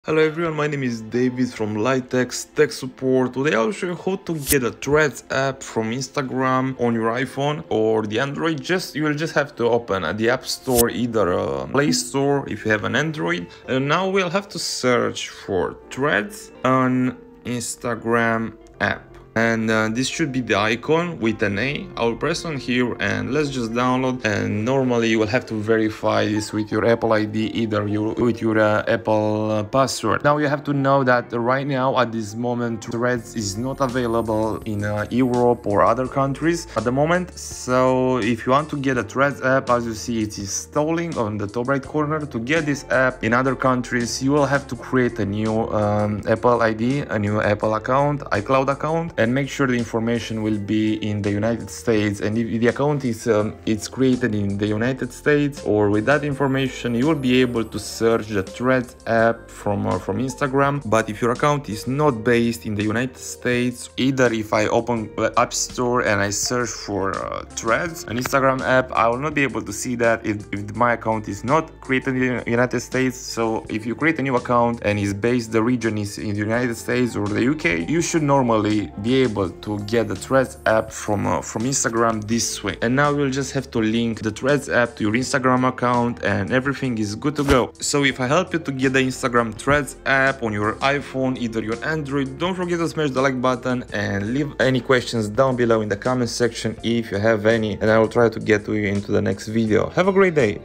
Hello everyone, my name is David from Litex Tech Support. Today I'll show you how to get a Threads app from Instagram on your iPhone or the Android. You will just have to open the App Store, either Play Store if you have an Android. And now we'll have to search for Threads on Instagram app. And this should be the icon with an A. I'll press on here and let's just download. And normally you will have to verify this with your Apple ID, either with your Apple password. Now you have to know that right now at this moment Threads is not available in Europe or other countries at the moment. So if you want to get a Threads app, as you see it is installing on the top right corner. To get this app in other countries, you will have to create a new Apple ID, a new Apple account, iCloud account, and make sure the information will be in the United States. And if the account is it's created in the United States, or with that information you will be able to search the Threads app from Instagram. But if your account is not based in the United States, either if I open the App Store and I search for Threads, an Instagram app, I will not be able to see that if my account is not created in the United States. So if you create a new account and the region is in the United States or the UK, you should normally be able to get the Threads app from Instagram this way. And now you'll just have to link the Threads app to your Instagram account and everything is good to go. So if I help you to get the Instagram Threads app on your iPhone, either your Android, don't forget to smash the like button and leave any questions down below in the comment section if you have any, and I will try to get to you into the next video. Have a great day.